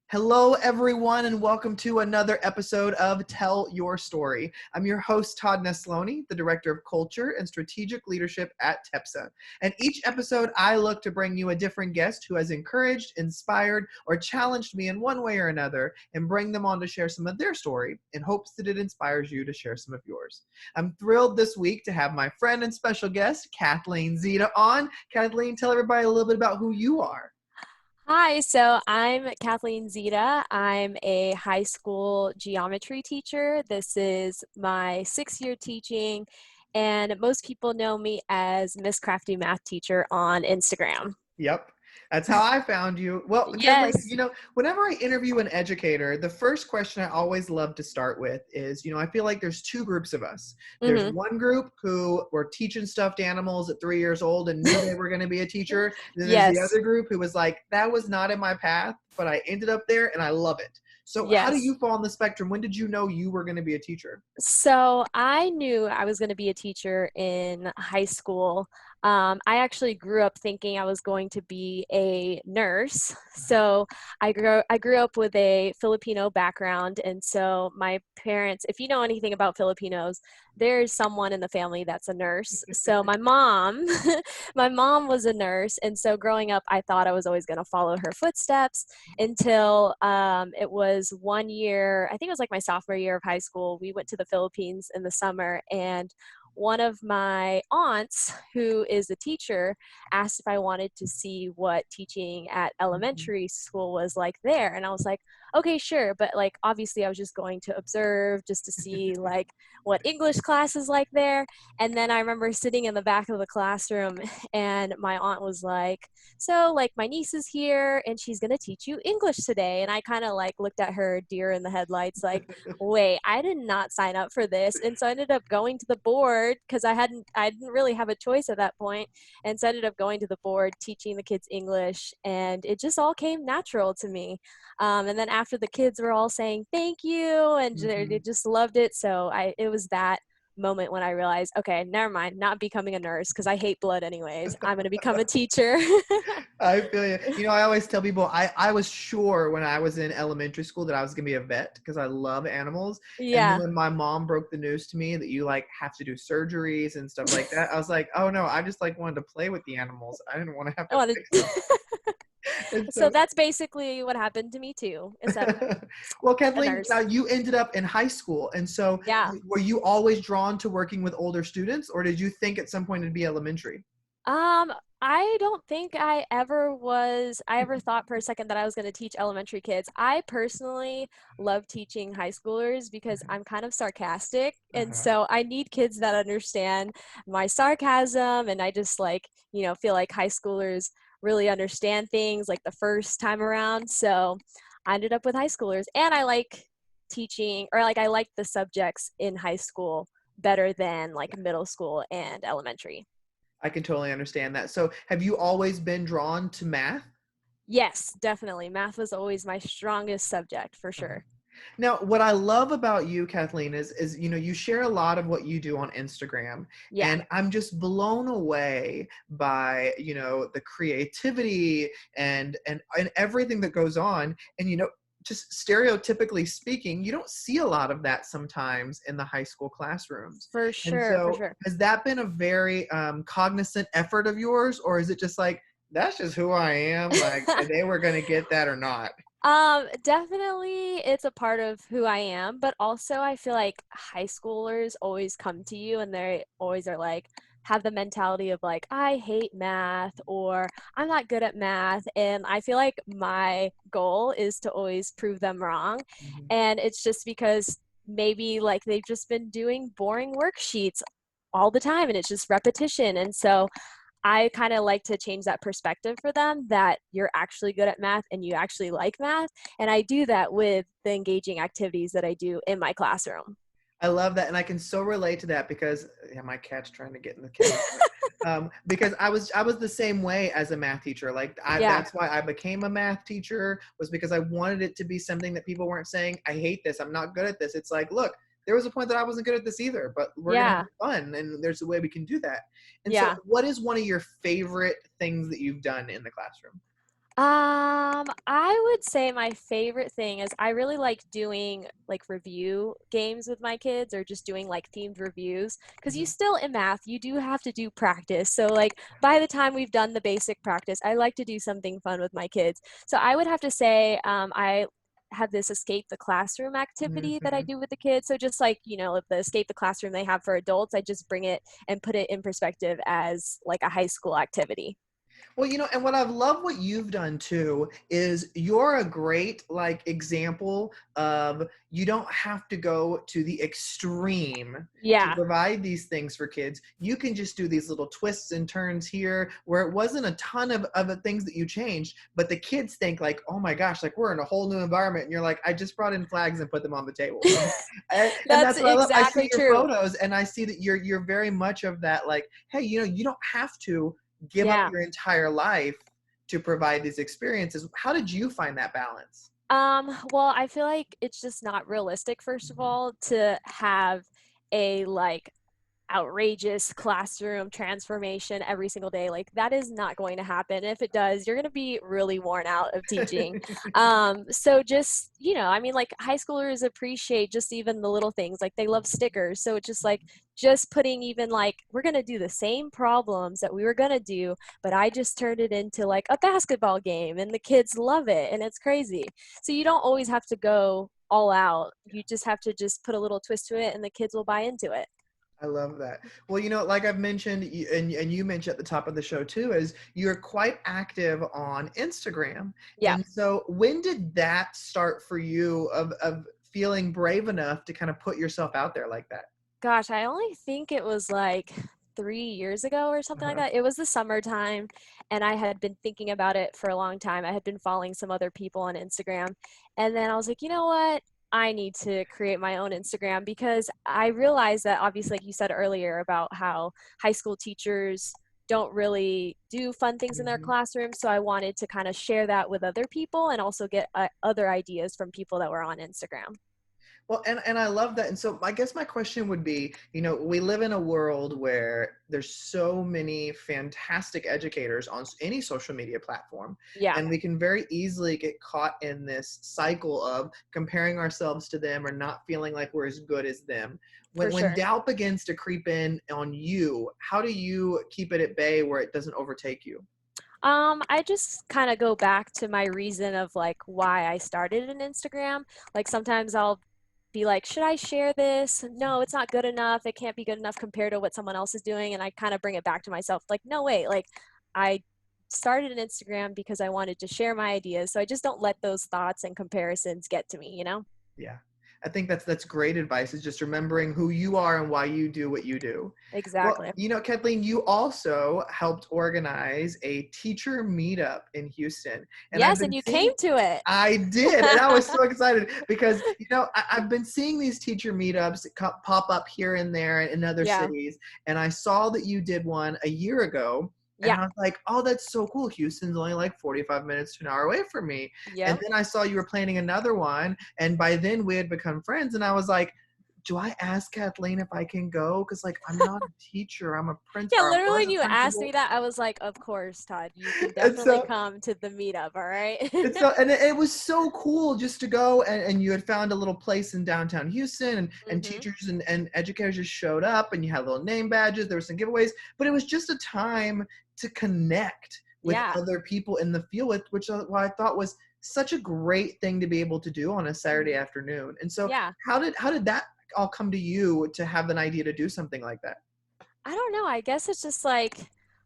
Hello, everyone, and welcome to another episode of Tell Your Story. I'm your host, Todd Nesloni, the Director of Culture and Strategic Leadership at TEPSA. And each episode, I look to bring you a different guest who has encouraged, inspired, or challenged me in one way or another and bring them on to share some of their story in hopes that it inspires you to share some of yours. I'm thrilled this week to have my friend and special guest, Kathleen Zita, on. Kathleen, tell everybody a little bit about who you are. Hi, so I'm Kathleen Zita. I'm a high school geometry teacher. This is my 6th year teaching, and most people know me as Miss Crafty Math Teacher on Instagram. Yep. That's how I found you. Well, Kathleen, Yes. whenever I interview an educator, the first question I always love to start with is, I feel like there's two groups of us. There's hmm one group who were teaching stuffed animals at 3 years old and knew they were going to be a teacher. And then there's the Yes. other group who was like, that was not in my path, but I ended up there and I love it. So how do Yes. you fall on the spectrum? When did you know you were going to be a teacher? So I knew I was going to be a teacher in high school. I actually grew up thinking I was going to be a nurse. So I grew up with a Filipino background, and so my parents, if you know anything about Filipinos, there's someone in the family that's a nurse. So my mom, my mom was a nurse, and so growing up, I thought I was always going to follow her footsteps until it was one year, I think it was like my sophomore year of high school. We went to the Philippines in the summer, and one of my aunts, who is a teacher, asked if I wanted to see what teaching at elementary school was like there. And I was like, okay, sure. But like, obviously, I was just going to observe just to see like what English class is like there. And then I remember sitting in the back of the classroom, and my aunt was like, so like my niece is here and she's going to teach you English today. And I kind of like looked at her deer in the headlights like, wait, I did not sign up for this. And so I ended up going to the board because I didn't really have a choice at that point. And so I ended up going to the board, teaching the kids English, and it just all came natural to me. And then after the kids were all saying thank you and they Mhm. just loved it. So it was that moment when I realized, okay, never mind, not becoming a nurse because I hate blood anyways. I'm going to become a teacher. I feel you. I always tell people I was sure when I was in elementary school that I was gonna be a vet because I love animals. And then Yeah. when my mom broke the news to me that you like have to do surgeries and stuff like that, I was like, oh no, I just like wanted to play with the animals. I didn't want to have I to wanted fix them. And So so that's basically what happened to me too, instead of well, a Kathleen, now nurse. you ended up in high school. And so Yeah. were you always drawn to working with older students, or did you think at some point it'd be elementary? Um, I don't think I ever thought for a second that I was going to teach elementary kids. I personally love teaching high schoolers because I'm kind of sarcastic. And Uh-huh. so I need kids that understand my sarcasm. And I just like, feel like high schoolers really understand things like the first time around. So I ended up with high schoolers, and I like teaching, or like I like the subjects in high school better than like middle school and elementary. I can totally understand that. So have you always been drawn to math? Yes, definitely. Math was always my strongest subject for Uh-huh. sure. Now, what I love about you, Kathleen, is you share a lot of what you do on Instagram, Yeah. and I'm just blown away by the creativity and everything that goes on. And just stereotypically speaking, you don't see a lot of that sometimes in the high school classrooms. For And sure, for so, sure. has that been a very cognizant effort of yours, or is it just like that's just who I am? Like they were going to get that or not? Definitely it's a part of who I am, but also I feel like high schoolers always come to you and they always are like, have the mentality of like, I hate math or I'm not good at math. And I feel like my goal is to always prove them wrong. Mhm. And it's just because maybe like they've just been doing boring worksheets all the time and it's just repetition. And so I kind of like to change that perspective for them that you're actually good at math and you actually like math. And I do that with the engaging activities that I do in my classroom. I love that, and I can so relate to that because yeah, my cat's trying to get in the cage. Because I was the same way as a math teacher. Like Yeah, that's why I became a math teacher, was because I wanted it to be something that people weren't saying, I hate this, I'm not good at this. It's like, look, there was a point that I wasn't good at this either, but we're gonna have yeah, fun, and there's a way we can do that. And so, yeah. what is one of your favorite things that you've done in the classroom? I would say my favorite thing is I really like doing like review games with my kids or just doing like themed reviews because you Mhm. still in math, you do have to do practice. So like by the time we've done the basic practice, I like to do something fun with my kids. So I would have to say I have this escape the classroom activity that I Mhm. do with the kids. So just like, the escape the classroom they have for adults, I just bring it and put it in perspective as like a high school activity. Well, and what I've loved what you've done too is you're a great like example of you don't have to go to the extreme to Yeah. provide these things for kids. You can just do these little twists and turns here where it wasn't a ton of the things that you changed, but the kids think like, oh my gosh, like we're in a whole new environment. And you're like, I just brought in flags and put them on the table. And That's that's what I love. I see exactly your true. photos and I see that you're very much of that, like, hey, you don't have to give up Yeah. your entire life to provide these experiences. How did you find that balance? Well, I feel like it's just not realistic, first of Mhm. all, to have a like outrageous classroom transformation every single day. Like that is not going to happen. If it does, you're going to be really worn out of teaching. So just, I mean, like high schoolers appreciate just even the little things. Like they love stickers. So it's just like just putting even like we're going to do the same problems that we were going to do, but I just turned it into like a basketball game and the kids love it and it's crazy. So you don't always have to go all out. You just have to just put a little twist to it and the kids will buy into it. I love that. Well, like I've mentioned, and you mentioned at the top of the show too, is you're quite active on Instagram. Yeah. And so, when did that start for you of feeling brave enough to kind of put yourself out there like that? Gosh, I only think it was like 3 years ago or something like Uh-huh. that. It was the summertime, and I had been thinking about it for a long time. I had been following some other people on Instagram, and then I was like, "You know what? I need to create my own Instagram," because I realized that obviously, like you said earlier about how high school teachers don't really do fun things in their Mhm. classroom, so I wanted to kind of share that with other people and also get other ideas from people that were on Instagram. Well, and I love that. And so I guess my question would be, we live in a world where there's so many fantastic educators on any social media platform, Yeah, and we can very easily get caught in this cycle of comparing ourselves to them or not feeling like we're as good as them. for When sure. doubt begins to creep in on you, how do you keep it at bay where it doesn't overtake you? I just kind of go back to my reason of like why I started an Instagram. Like sometimes I'll be like, should I share this? No, it's not good enough. It can't be good enough compared to what someone else is doing. And I kind of bring it back to myself. Like, no, wait, like I started an Instagram because I wanted to share my ideas. So I just don't let those thoughts and comparisons get to me? Yeah. I think that's great advice, is just remembering who you are and why you do what you do. Well, Exactly. Kathleen, you also helped organize a teacher meetup in Houston. And I've Yes, and been you came seeing to it. I did, and I was so excited because I've been seeing these teacher meetups pop up here and there in other Yeah. cities, and I saw that you did one a year ago, and Yeah. I was like, "Oh, that's so cool! Houston's only like 45 minutes to an hour away from me." And Yep. then I saw you were planning another one, and by then we had become friends, and I was like, "Do I ask Kathleen if I can go? Because like I'm not a teacher, I'm a Yeah, or I literally was when a you asked principal." me that, I was like, of course, Todd, you can And definitely so come to the meetup, all right? it was so cool just to go, and you had found a little place in downtown Houston, and Hmm. teachers and educators just showed up, and you had little name badges, there were some giveaways, but it was just a time to connect with Yeah. other people in the field, which what I thought was such a great thing to be able to do on a Saturday Hmm. afternoon. And so Yeah. how did that all come to you to have an idea to do something like that? I don't know. I guess it's just like,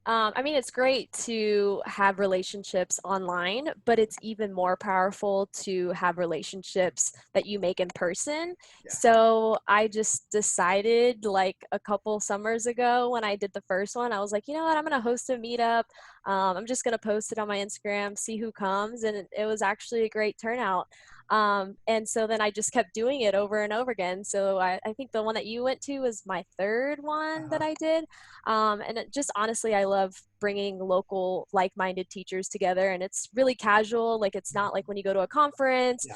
I mean, it's great to have relationships online, but it's even more powerful to have relationships that you make in person. Yeah. So I just decided, like a couple summers ago when I did the first one, I was like, you know what, I'm going to host a meetup. I'm just going to post it on my Instagram, see who comes. And it was actually a great turnout. And so then I just kept doing it over and over again. So I think the one that you went to was my third one that Uh-huh. I did. And it just honestly, I love bringing local like-minded teachers together, and it's really casual. Like, it's not like when you go to a conference.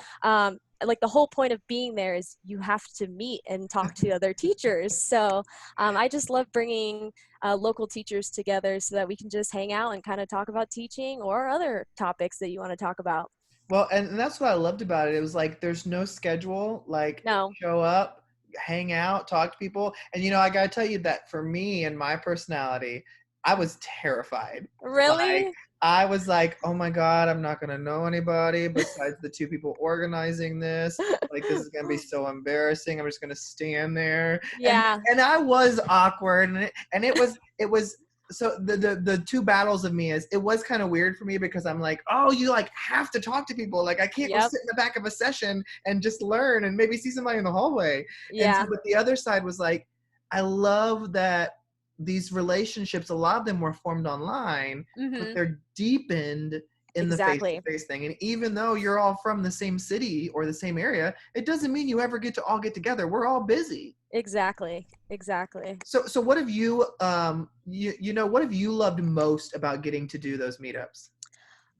Like, the whole point of being there is you have to meet and talk to other teachers. So I just love bringing local teachers together so that we can just hang out and kind of talk about teaching or other topics that you want to talk about. Well, and that's what I loved about it. It was like there's no schedule, like No. show up, hang out, talk to people. And I gotta tell you that for me and my personality, I was terrified. Like Really? I was like, oh my God, I'm not gonna know anybody besides the two people organizing this. Like this is gonna be so embarrassing. I'm just gonna stand there. And Yeah. and I was awkward and it was so the two battles of me is it was kind of weird for me because I'm like, oh, you like have to talk to people. Like I can't go Yep. sit in the back of a session and just learn and maybe see somebody in the hallway. And so, Yeah. but the other side was like, I love that these relationships, a lot of them were formed online, but Mm-hmm. they're deepened in the Exactly. face-to-face thing. And even though you're all from the same city or the same area, it doesn't mean you ever get to all get together. We're all busy. Exactly. Exactly. So what have you what have you loved most about getting to do those meetups?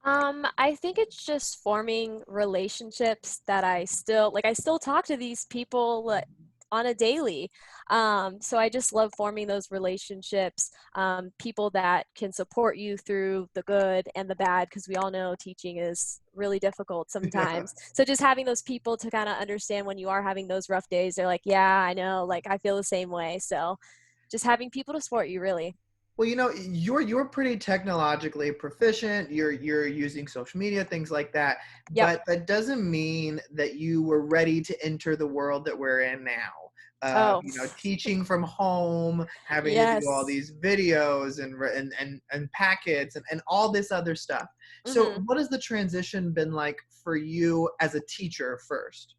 I think it's just forming relationships that I still talk to these people on a daily. So I just love forming those relationships, people that can support you through the good and the bad, because we all know teaching is really difficult Yeah. sometimes. So just having those people to kind of understand when you are having those rough days, they're like, yeah, I know, like I feel the same way. So just having people to support you, really. Well, you're pretty technologically proficient. You're using social media, things like that. Yep. But that doesn't mean that you were ready to enter the world that we're in now. Oh, Teaching from home, having to do all yes. these videos and packets and all this other stuff. So, Hmm. what has the transition been like for you as a teacher first?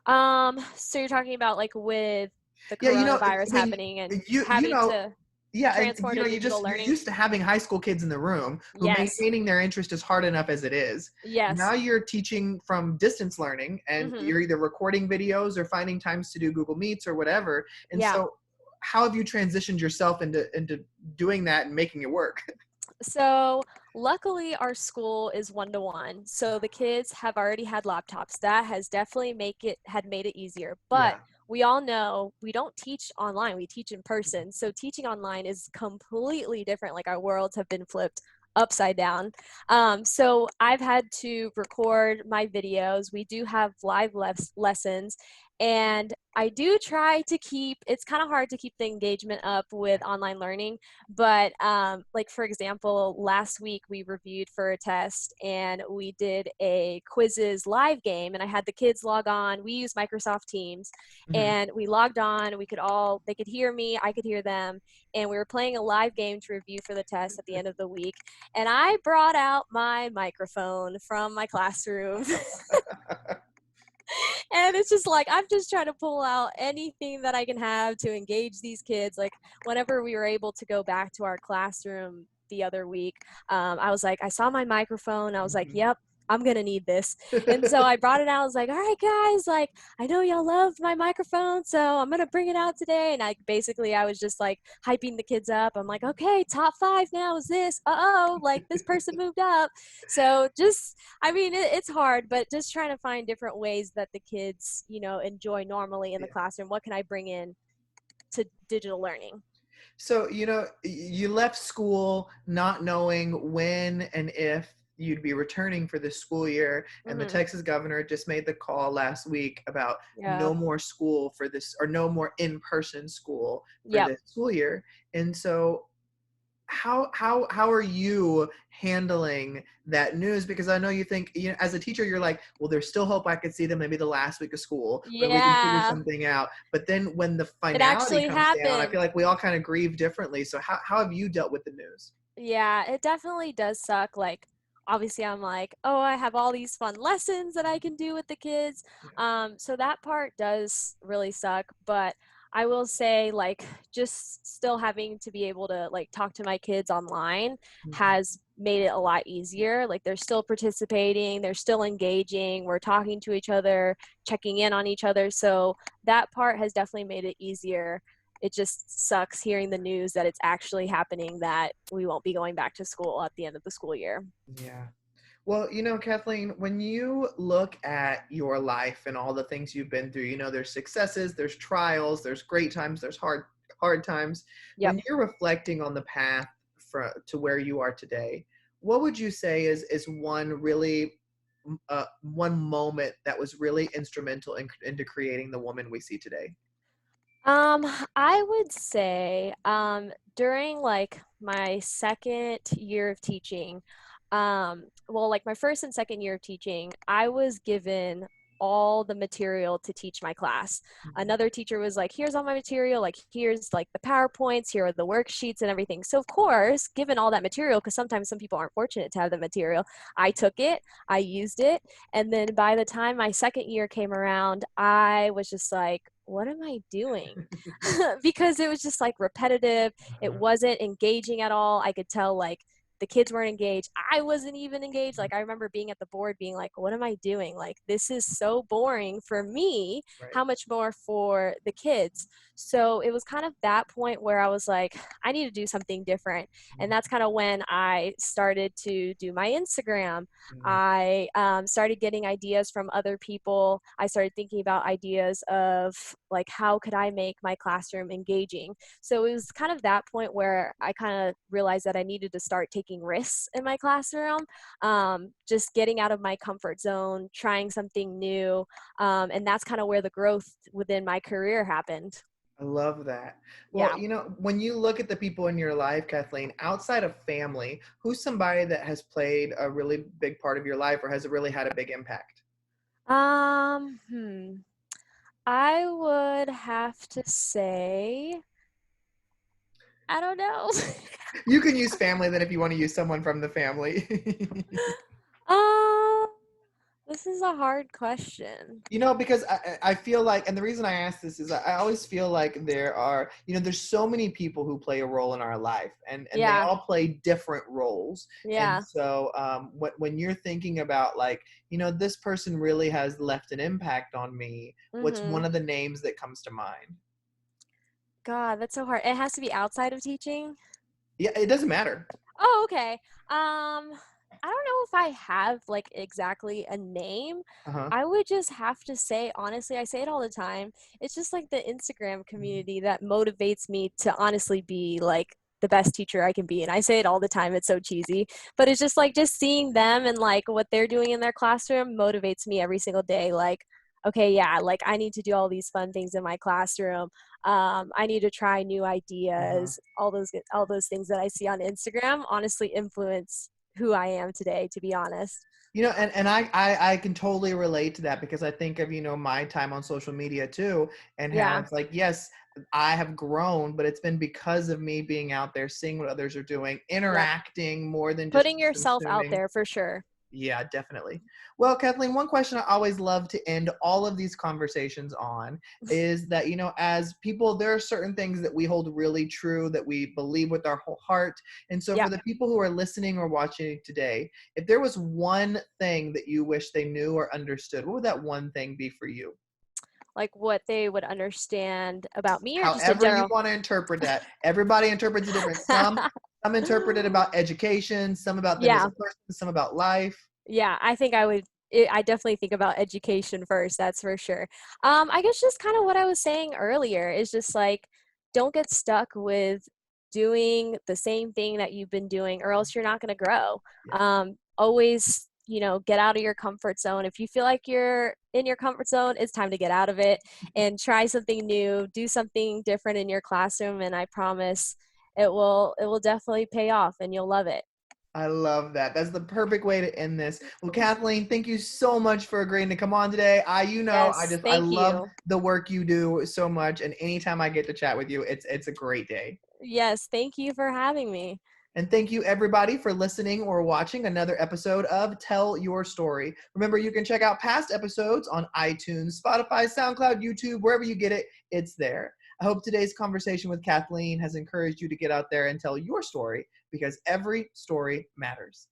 So you're talking about like with the Yeah, coronavirus I mean, happening and you you having know, to yeah, and transfer to digital you're learning? used to having high school kids in the room who Yes. maintaining their interest is hard enough as it is. Now Yes. you're teaching from distance learning and Hmm. you're either recording videos or finding times to do Google Meets or whatever. And Yeah. so how have you transitioned yourself into doing that and making it work? So luckily our school is 1-to-1. So the kids have already had laptops. That has definitely made it easier. But Yeah. we all know we don't teach online, we teach in person. So teaching online is completely different. Like our worlds have been flipped upside down. So I've had to record my videos. We do have live lessons, and I do try to keep, it's kind of hard to keep the engagement up with online learning, but like for example, last week we reviewed for a test and we did a quizzes live game, and I had the kids log on. We use Microsoft Teams, Mhm. and we logged on. They could hear me, I could hear them, and we were playing a live game to review for the test at the end of the week. And I brought out my microphone from my classroom. And it's just like I'm just trying to pull out anything that I can have to engage these kids. Like whenever we were able to go back to our classroom the other week, I was like, I saw my microphone. I was like, Mhm. yep, I'm gonna need this. And so I brought it out. I was like, all right, guys, like I know y'all love my microphone, so I'm gonna bring it out today. And I was just like hyping the kids up. I'm like, okay, top 5 now is this. Uh-oh, like this person moved up. So just, I mean, it's hard, but just trying to find different ways that the kids, enjoy normally in the Yeah. classroom. What can I bring in to digital learning? So, you left school not knowing when and if you'd be returning for this school year. And the Hmm. Texas governor just made the call last week about no Yep. more school for this, or no more in-person school for Yep. this school year. And so how are you handling that news? Because I know you think, as a teacher, you're like, well, there's still hope I could see them maybe the last week of school, or we can figure Yeah. something out. But then when the It finality actually comes down, I feel happened. like we all kind of grieve differently. So how have you dealt with the news? Yeah, it definitely does suck. Like, obviously, I'm like, oh, I have all these fun lessons that I can do with the kids. Yeah. So that part does really suck. But I will say, like, just still having to be able to like talk to my kids online Mhm. has made it a lot easier. Like, they're still participating, they're still engaging, we're talking to each other, checking in on each other. So that part has definitely made it easier. it just sucks hearing the news that it's actually happening, that we won't be going back to school at the end of the school year. Yeah. Well, Kathleen, when you look at your life and all the things you've been through, there's successes, there's trials, there's great times, there's hard times. Yep. When you're reflecting on the path to where you are today, what would you say is one moment that was really instrumental into creating the woman we see today? Um, I would say during like my second year of teaching, well, like my first and second year of teaching, I was given all the material to teach my class. Mhm. Another teacher was like, here's all my material, like here's like the PowerPoints, here are the worksheets and everything. So of course, given all that material, because sometimes some people aren't fortunate to have the material, I took it, I used it, and then by the time my second year came around, I was just like, what am I doing? Because it was just like repetitive. It Uh-huh. wasn't engaging at all. I could tell like the kids weren't engaged. I wasn't even engaged. Like I remember being at the board being like, what am I doing? Like this is so boring for me. Right. How much more for the kids? So it was kind of that point where I was like, I need to do something different. And that's kind of when I started to do my Instagram. Mhm. I started getting ideas from other people. I started thinking about ideas of like, how could I make my classroom engaging? So it was kind of that point where I kind of realized that I needed to start taking risks in my classroom, just getting out of my comfort zone, trying something new. And that's kind of where the growth within my career happened. I love that. Well, Yeah. when you look at the people in your life, Kathleen, outside of family, who's somebody that has played a really big part of your life or has really had a big impact? Um, hmm. I would have to say, I don't know. You can use family then if you want to use someone from the family. um, this is a hard question. Because I feel like, and the reason I ask this is I always feel like there's so many people who play a role in our life, and they Yeah, all play different roles. And yeah. so when you're thinking about like, this person really has left an impact on me, what's one Mhm. of the names that comes to mind? God, that's so hard. It has to be outside of teaching? Yeah, it doesn't matter. Oh, okay. I don't know if I have like exactly a name. Uh-huh. I would just have to say, honestly, I say it all the time. It's just like the Instagram community that motivates me to honestly be like the best teacher I can be. And I say it all the time. It's so cheesy, but it's just like just seeing them and like what they're doing in their classroom motivates me every single day. Like, okay, yeah, like I need to do all these fun things in my classroom. I need to try new Uh-huh. ideas. All those things that I see on Instagram honestly influence who I am today, to be honest. And I can totally relate to that because I think of, my time on social media too, and how Yeah. it's like, yes, I have grown, but it's been because of me being out there, seeing what others are doing, Yep. interacting more than just Putting yourself out consuming. there for sure. Yeah, definitely. Well, Kathleen, one question I always love to end all of these conversations on is that, as people, there are certain things that we hold really true, that we believe with our whole heart. And so, for Yep. the people who are listening or watching today, if there was one thing that you wish they knew or understood, what would that one thing be for you? Like what they would understand about me or just in However you general. want to interpret that. Everybody interprets it different. Some interpret it about education, some about them as a Yeah. person, some about life. Yeah, I think I definitely think about education first, that's for sure. I guess just kind of what I was saying earlier is just like, don't get stuck with doing the same thing that you've been doing, or else you're not going to grow. Yeah. Always, get out of your comfort zone. If you feel like you're in your comfort zone, it's time to get out of it and try something new, do something different in your classroom, and I promise it will definitely pay off and you'll love it. I love that. That's the perfect way to end this. Well, Kathleen, thank you so much for agreeing to come on today. Yes, I thank love you. the work you do so much, and anytime I get to chat with you, it's a great day. Yes, thank you for having me. And thank you everybody for listening or watching another episode of Tell Your Story. Remember, you can check out past episodes on iTunes, Spotify, SoundCloud, YouTube, wherever you get it, it's there. I hope today's conversation with Kathleen has encouraged you to get out there and tell your story because every story matters.